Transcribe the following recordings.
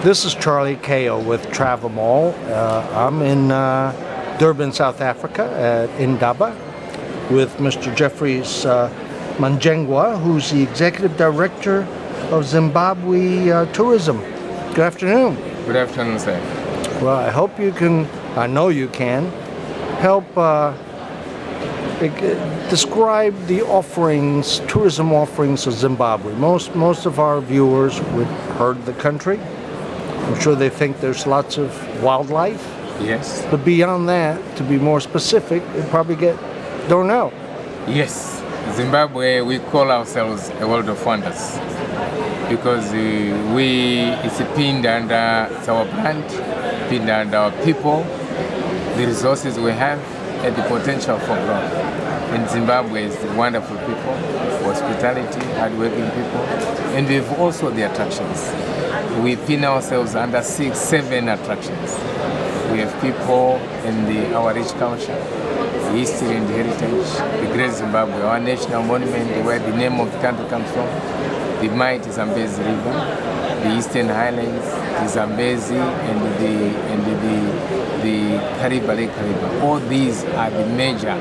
This is Charlie Kao with Travel Mall. I'm in Durban, South Africa at Indaba with Mr. Jeffreys Manjengwa, who's the Executive Director of Zimbabwe Tourism. Good afternoon. Good afternoon, sir. Well, I hope you can, I know you can, help describe the offerings, tourism offerings of Zimbabwe. Most of our viewers would heard the country. I'm sure they think there's lots of wildlife. Yes. But beyond that, to be more specific, they probably don't know. Yes. Zimbabwe, we call ourselves a world of wonders because it's pinned under our brand, pinned under our people, the resources we have, and the potential for growth. And Zimbabwe is wonderful people, hospitality, hardworking people, and we have also the attractions. We pin ourselves under 6-7 attractions. We have people in our rich culture, the history and heritage, the Great Zimbabwe, our national monument, where the name of the country comes from, the mighty Zambezi River, the Eastern Highlands, the Zambezi, and the Kariba Lake Kariba. All these are the major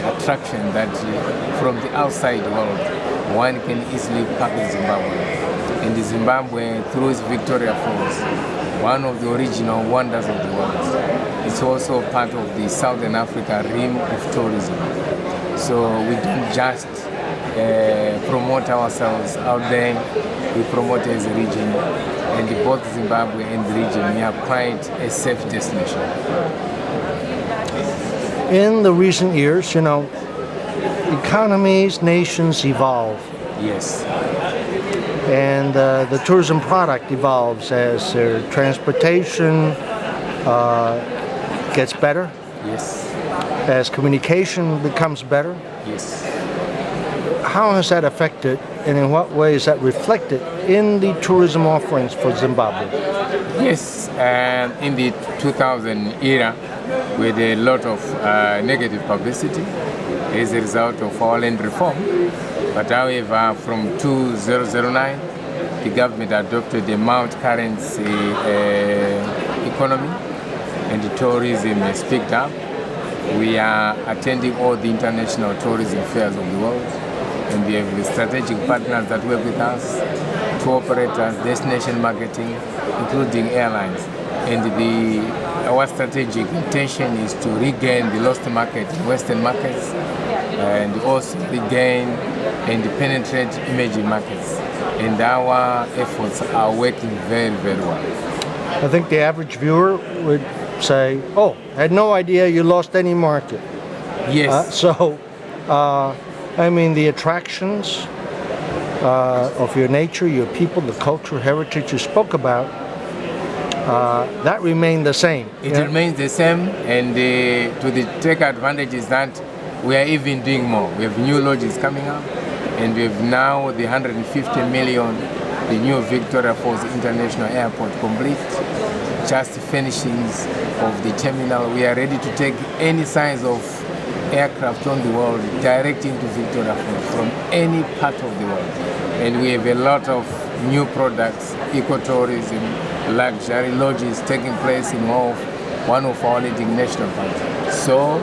attractions that from the outside world one can easily package Zimbabwe. In the Zimbabwe, through its Victoria Falls, one of the original wonders of the world. It's also part of the Southern Africa rim of tourism. So we don't just promote ourselves out there, we promote as a region. And both Zimbabwe and the region, we are quite a safe destination. In the recent years, you know, economies, nations evolve. Yes. And the tourism product evolves as their transportation gets better. Yes. As communication becomes better. Yes. How has that affected, and in what way is that reflected in the tourism offerings for Zimbabwe? Yes, in the 2000 era, with a lot of negative publicity as a result of our land reform. But however, from 2009, the government adopted a multi-currency economy, and the tourism has picked up. We are attending all the international tourism fairs of the world, and we have strategic partners that work with us, tour operators, destination marketing, including airlines. And our strategic intention is to regain the lost market in Western markets, and also regain and penetrate emerging markets. And our efforts are working very, very well. I think the average viewer would say, oh, I had no idea you lost any market. Yes. I mean, the attractions of your nature, your people, the culture, heritage you spoke about, that remained the same. It remains the same, and to take advantage is that we are even doing more. We have new lodges coming up, and we have now the 150 million, the new Victoria Falls International Airport complete, just finishings of the terminal. We are ready to take any size of aircraft on the world direct into Victoria Falls from any part of the world. And we have a lot of new products, ecotourism, luxury lodges taking place in one of our leading national parks. So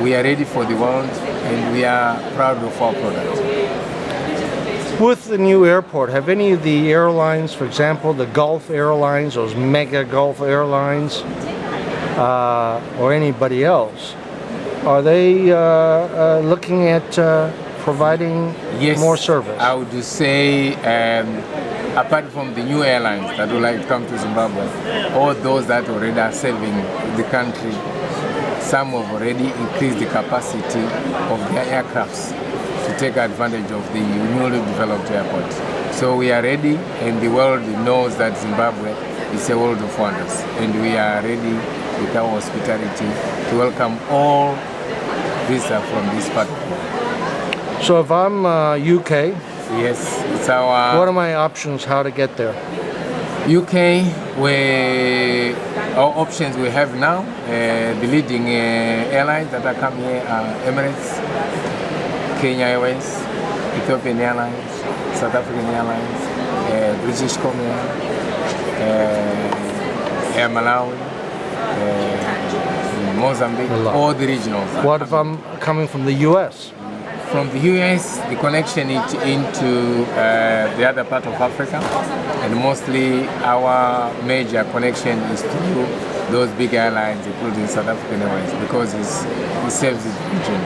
we are ready for the world, and we are proud of our product. With the new airport, have any of the airlines, for example, the Gulf Airlines, those mega Gulf Airlines, or anybody else, are they looking at providing more service? I would say, apart from the new airlines that would like to come to Zimbabwe, all those that already are serving the country, some have already increased the capacity of their aircrafts to take advantage of the newly developed airport. So we are ready, and the world knows that Zimbabwe is a world of wonders, and we are ready with our hospitality to welcome all visitors from this part of the world. So if I'm UK, yes, it's our... What are my options how to get there? UK, our options we have now, the leading airlines that are coming here are Emirates, Kenya Airways, Ethiopian Airlines, South African Airlines, British Comair, Air Malawi, Mozambique, all the regionals. What if I'm coming from the U.S.? From the US, the connection into the other part of Africa, and mostly our major connection is through those big airlines, including South African Airlines, because it serves the region.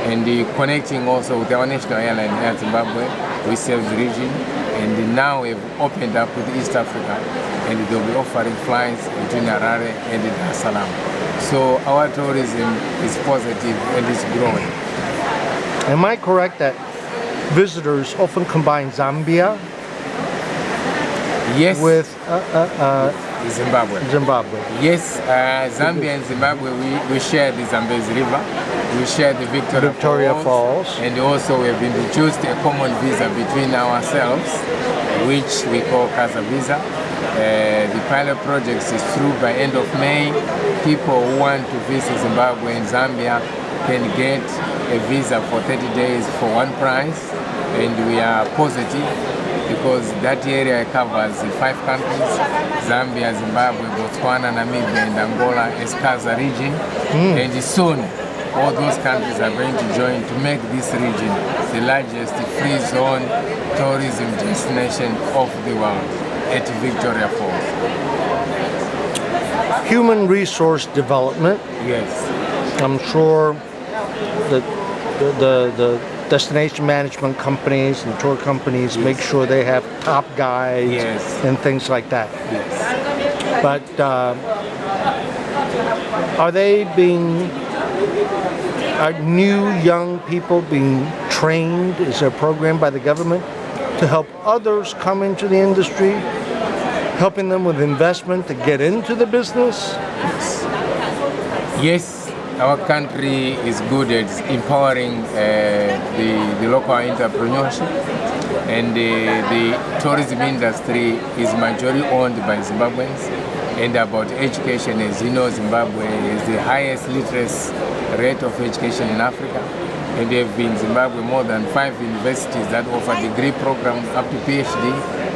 And connecting also with our national airline, Air Zimbabwe, we serve the region. And now we've opened up with East Africa, and they'll be offering flights between Harare and Dar es Salaam. So our tourism is positive and it's growing. Am I correct that visitors often combine Zambia Yes. with Zimbabwe? Zimbabwe? Yes, Zambia and Zimbabwe, we share the Zambezi River, we share the Victoria Falls, and also we have introduced a common visa between ourselves, which we call Casa Visa. The pilot project is through by end of May. People who want to visit Zimbabwe and Zambia can get a visa for 30 days for one price, and we are positive because that area covers 5 countries: Zambia, Zimbabwe, Botswana, Namibia, and Angola as Casa region. And soon all those countries are going to join to make this region the largest free zone tourism destination of the world at Victoria Falls. Human resource development. Yes. I'm sure that the destination management companies and tour companies make sure they have top guides and things like that. Yes. But are new young people being trained? Is there a program by the government to help others come into the industry, helping them with investment to get into the business? Yes, our country is good at empowering the local entrepreneurship, and the tourism industry is majority owned by Zimbabweans. And about education, as you know, Zimbabwe is the highest literacy rate of education in Africa. And there have been in Zimbabwe more than 5 universities that offer degree programs up to PhD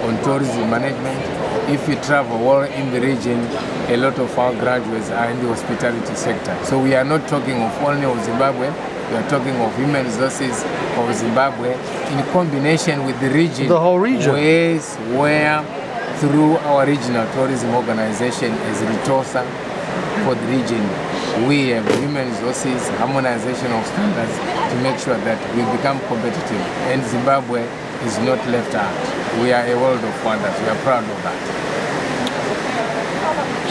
on tourism management. If you travel well in the region, a lot of our graduates are in the hospitality sector. So we are not talking of only of Zimbabwe, we are talking of human resources of Zimbabwe in combination with the region. The whole region. Ways where through our regional tourism organization as Ritosa for the region, we have human resources, harmonization of standards to make sure that we become competitive, and Zimbabwe is not left out. We are a world of wonders. We are proud of that.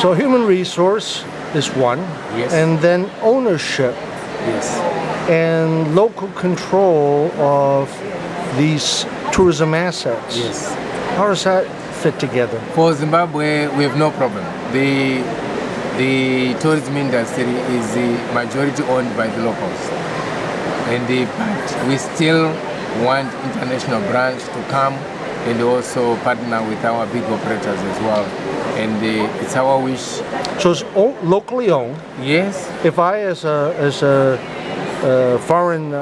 So human resource is one, and then ownership and local control of these tourism assets. Yes. How does that fit together? For Zimbabwe, we have no problem. The tourism industry is the majority owned by the locals, but we still want international brands to come and also partner with our big operators as well. And it's our wish. So it's locally owned. Yes. If I, as a foreign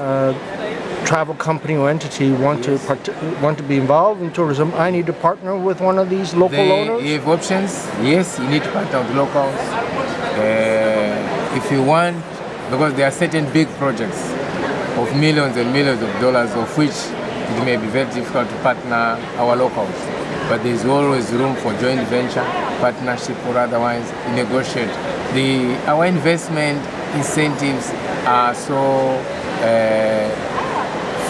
travel company or entity, want to be involved in tourism, I need to partner with one of these local owners? You have options. Yes, you need to partner with locals. If you want, because there are certain big projects of millions and millions of dollars, of which it may be very difficult to partner our locals. But there's always room for joint venture, partnership, or otherwise negotiate. Our investment incentives are so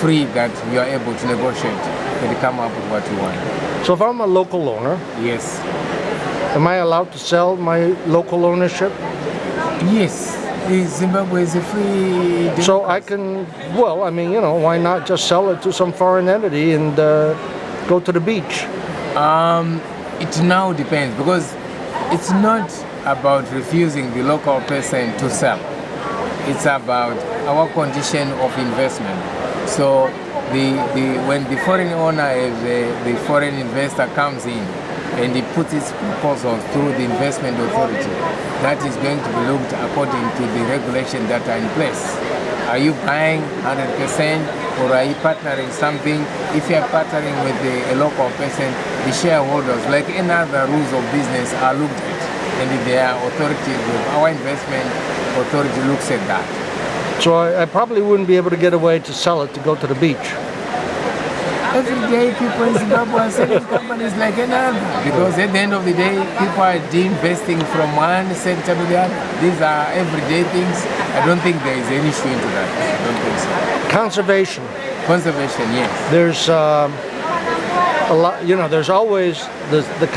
free that you are able to negotiate and come up with what you want. So if I'm a local owner, yes, am I allowed to sell my local ownership? Yes. Zimbabwe is a free democracy. So I can, well, I mean, why not just sell it to some foreign entity and go to the beach? It now depends, because it's not about refusing the local person to sell. It's about our condition of investment. So when the foreign owner, the foreign investor comes in and he puts his proposal through the investment authority, that is going to be looked according to the regulations that are in place. Are you buying 100% or are you partnering something? If you are partnering with a local person, the shareholders, like any other rules of business, are looked at. and their authority, our investment authority looks at that. So I probably wouldn't be able to get away to sell it to go to the beach. Every day people in Zimbabwe are selling companies like another, because at the end of the day people are de-investing from one sector to the other. These are everyday things. I don't think there is any issue into that. I don't think so. Conservation. Conservation, yes. There's a lot, you know, there's always the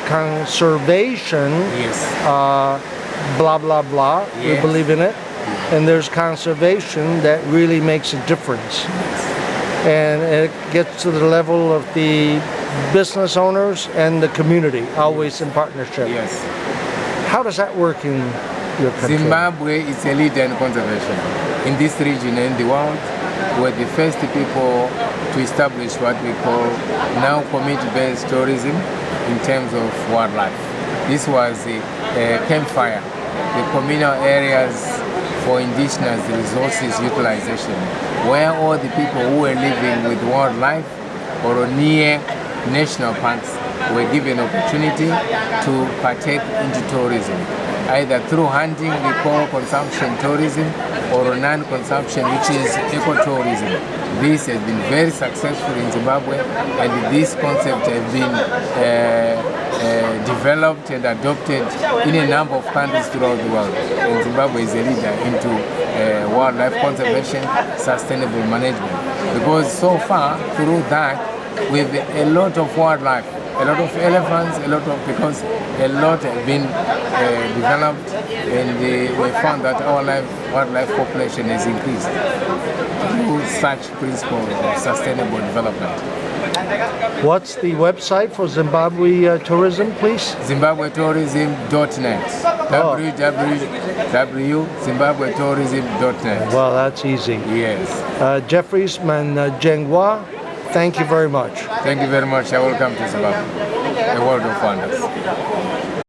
conservation, Yes. Blah, blah, blah. Yes. We believe in it. And there's conservation that really makes a difference. And it gets to the level of the business owners and the community, always in partnership. Yes. How does that work in your country? Zimbabwe is a leader in conservation. In this region and in the world, we're the first people to establish what we call now community-based tourism in terms of wildlife. This was a campfire, the communal areas for indigenous resources utilization, where all the people who were living with wildlife or near national parks were given opportunity to partake into tourism, either through hunting, we call consumption tourism, or non-consumption, which is ecotourism. This has been very successful in Zimbabwe, and this concept has been developed and adopted in a number of countries throughout the world. And Zimbabwe is a leader into wildlife conservation, sustainable management. Because so far, through that, with a lot of wildlife, a lot of elephants, because a lot have been developed, and we found that our wildlife population has increased through such principles of sustainable development. What's the website for Zimbabwe Tourism, please? ZimbabweTourism.net. www.zimbabwetourism.net. Well, that's easy. Yes. Jeffreys Manjengwa, thank you very much. Thank you very much. I welcome to Zimbabwe, a world of wonders.